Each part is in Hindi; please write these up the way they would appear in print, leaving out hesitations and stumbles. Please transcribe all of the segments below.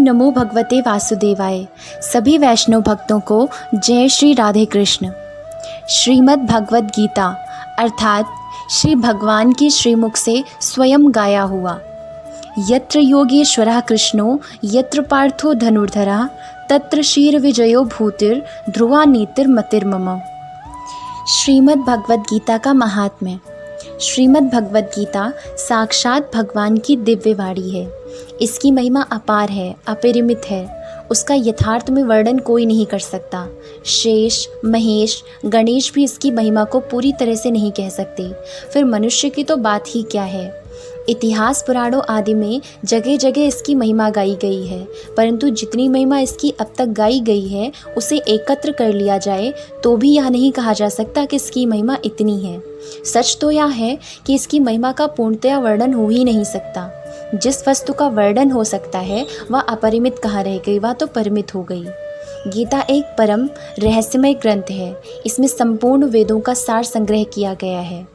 नमो भगवते वासुदेवाय। सभी वैष्णव भक्तों को जय श्री राधे कृष्ण। श्रीमद् भगवद गीता अर्थात श्री भगवान की श्रीमुख से स्वयं गाया हुआ। यत्र योगेश्वरः कृष्णो यत्र पार्थो धनुर्धरः तत्र शीर विजयो भूतिर् ध्रुवा नीतिर्मतिर्मम। श्रीमद् भगवद गीता का महात्म्य। श्रीमद् भगवद गीता साक्षात भगवान की दिव्य वाणी है। इसकी महिमा अपार है, अपरिमित है। उसका यथार्थ में वर्णन कोई नहीं कर सकता। शेष, महेश, गणेश भी इसकी महिमा को पूरी तरह से नहीं कह सकते, फिर मनुष्य की तो बात ही क्या है। इतिहास, पुराणों आदि में जगह जगह इसकी महिमा गाई गई है, परंतु जितनी महिमा इसकी अब तक गाई गई है उसे एकत्र कर लिया जाए तो भी यह नहीं कहा जा सकता कि इसकी महिमा इतनी है। सच तो यह है कि इसकी महिमा का पूर्णतया वर्णन हो ही नहीं सकता। जिस वस्तु का वर्णन हो सकता है वह अपरिमित कहाँ रह गई, वह तो परिमित हो गई। गीता एक परम रहस्यमय ग्रंथ है। इसमें संपूर्ण वेदों का सार संग्रह किया गया है।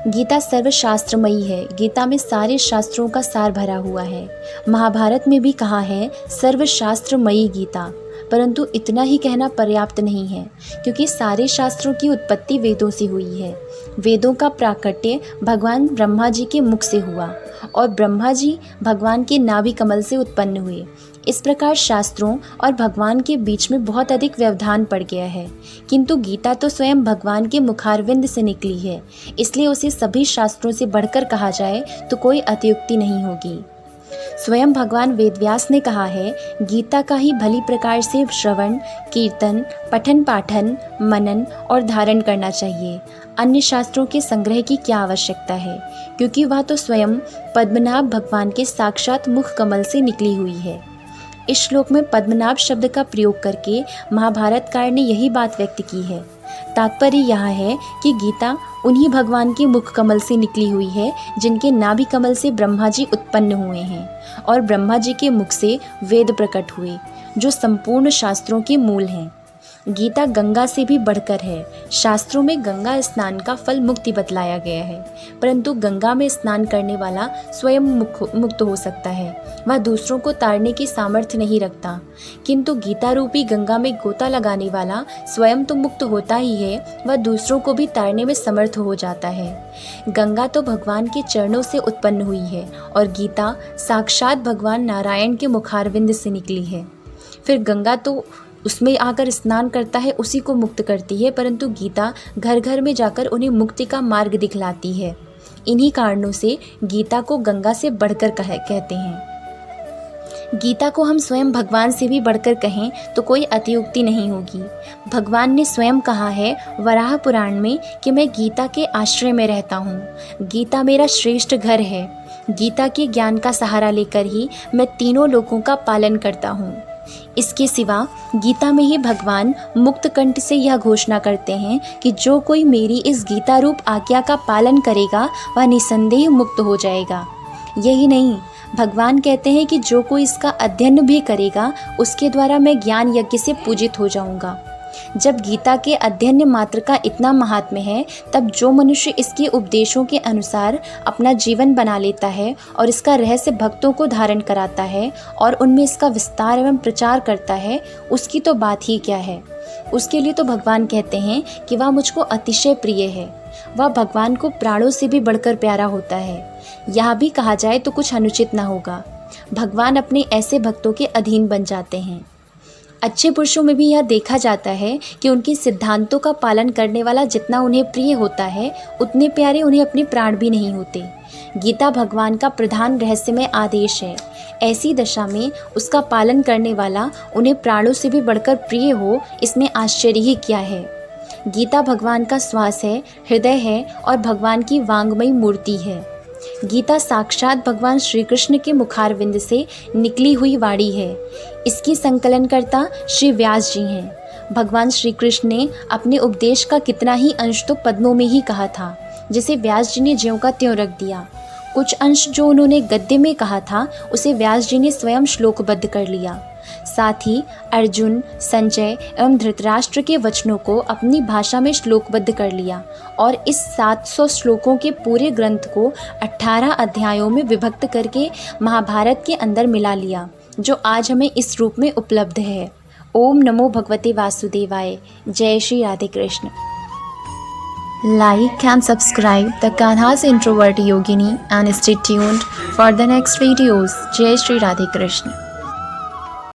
गीता सर्वशास्त्रमयी है। गीता में सारे शास्त्रों का सार भरा हुआ है। महाभारत में भी कहा है सर्वशास्त्रमयी गीता, परंतु इतना ही कहना पर्याप्त नहीं है, क्योंकि सारे शास्त्रों की उत्पत्ति वेदों से हुई है। वेदों का प्राकट्य भगवान ब्रह्मा जी के मुख से हुआ और ब्रह्मा जी भगवान के नाभि कमल से उत्पन्न हुए। इस प्रकार शास्त्रों और भगवान के बीच में बहुत अधिक व्यवधान पड़ गया है, किंतु गीता तो स्वयं भगवान के मुखारविंद से निकली है, इसलिए उसे सभी शास्त्रों से बढ़कर कहा जाए तो कोई अतियुक्ति नहीं होगी। स्वयं भगवान वेदव्यास ने कहा है, गीता का ही भली प्रकार से श्रवण, कीर्तन, पठन पाठन, मनन और धारण करना चाहिए। अन्य शास्त्रों के संग्रह की क्या आवश्यकता है, क्योंकि वह तो स्वयं पद्मनाभ भगवान के साक्षात मुख कमल से निकली हुई है। इस श्लोक में पद्मनाभ शब्द का प्रयोग करके महाभारतकार ने यही बात व्यक्त की है। तात्पर्य यह है कि गीता उन्हीं भगवान के मुख कमल से निकली हुई है जिनके नाभि कमल से ब्रह्मा जी उत्पन्न हुए हैं और ब्रह्मा जी के मुख से वेद प्रकट हुए, जो संपूर्ण शास्त्रों के मूल हैं। गीता गंगा से भी बढ़कर है। शास्त्रों में गंगा स्नान का फल मुक्ति बतलाया गया है, परंतु गंगा में स्नान करने वाला स्वयं मुक्त हो सकता है, वह दूसरों को तारने की सामर्थ्य नहीं रखता। किंतु गीता रूपी गंगा में गोता लगाने वाला स्वयं तो मुक्त होता ही है, वह दूसरों को भी तारने में समर्थ हो जाता है। गंगा तो भगवान के चरणों से उत्पन्न हुई है और गीता साक्षात भगवान नारायण के मुखारविंद से निकली है। फिर गंगा तो उसमें आकर स्नान करता है, उसी को मुक्त करती है, परंतु गीता घर घर में जाकर उन्हें मुक्ति का मार्ग दिखलाती है। इन्हीं कारणों से गीता को गंगा से बढ़कर कहते हैं। गीता को हम स्वयं भगवान से भी बढ़कर कहें तो कोई अतियुक्ति नहीं होगी। भगवान ने स्वयं कहा है वराह पुराण में कि मैं गीता के आश्रय में रहता हूँ। गीता मेरा श्रेष्ठ घर है। गीता के ज्ञान का सहारा लेकर ही मैं तीनों लोकों का पालन करता हूँ। इसके सिवा गीता में ही भगवान मुक्त कंठ से यह घोषणा करते हैं कि जो कोई मेरी इस गीता रूप आज्ञा का पालन करेगा वह निसंदेह मुक्त हो जाएगा। यही नहीं, भगवान कहते हैं कि जो कोई इसका अध्ययन भी करेगा उसके द्वारा मैं ज्ञान यज्ञ से पूजित हो जाऊंगा। जब गीता के अध्ययन मात्र का इतना महात्म्य है, तब जो मनुष्य इसके उपदेशों के अनुसार अपना जीवन बना लेता है और इसका रहस्य भक्तों को धारण कराता है और उनमें इसका विस्तार एवं प्रचार करता है, उसकी तो बात ही क्या है। उसके लिए तो भगवान कहते हैं कि वह मुझको अतिशय प्रिय है। वह भगवान को प्राणों से भी बढ़कर प्यारा होता है। यह भी कहा जाए तो कुछ अनुचित न होगा। भगवान अपने ऐसे भक्तों के अधीन बन जाते हैं। अच्छे पुरुषों में भी यह देखा जाता है कि उनके सिद्धांतों का पालन करने वाला जितना उन्हें प्रिय होता है, उतने प्यारे उन्हें अपने प्राण भी नहीं होते। गीता भगवान का प्रधान रहस्यमय आदेश है। ऐसी दशा में उसका पालन करने वाला उन्हें प्राणों से भी बढ़कर प्रिय हो, इसमें आश्चर्य ही क्या है। गीता भगवान का श्वास है, हृदय है और भगवान की वांगमयी मूर्ति है। गीता साक्षात भगवान श्री कृष्ण के मुखारविंद से निकली हुई वाणी है। इसकी संकलनकर्ता श्री व्यास जी हैं। भगवान श्री कृष्ण ने अपने उपदेश का कितना ही अंश तो पद्मों में ही कहा था, जिसे व्यास जी ने ज्यों का त्यों रख दिया। कुछ अंश जो उन्होंने गद्य में कहा था, उसे व्यास जी ने स्वयं श्लोकबद्ध कर लिया। साथ ही अर्जुन, संजय एवं धृतराष्ट्र के वचनों को अपनी भाषा में श्लोकबद्ध कर लिया और इस 700 श्लोकों के पूरे ग्रंथ को 18 अध्यायों में विभक्त करके महाभारत के अंदर मिला लिया। जो आज हमें इस रूप में उपलब्ध है। ओम नमो भगवते वासुदेवाय। जय Shri Radhe Krishna. Like and subscribe the Kanha's Introvert Yogini and stay tuned for the next videos. Jai Shri Radhe Krishna.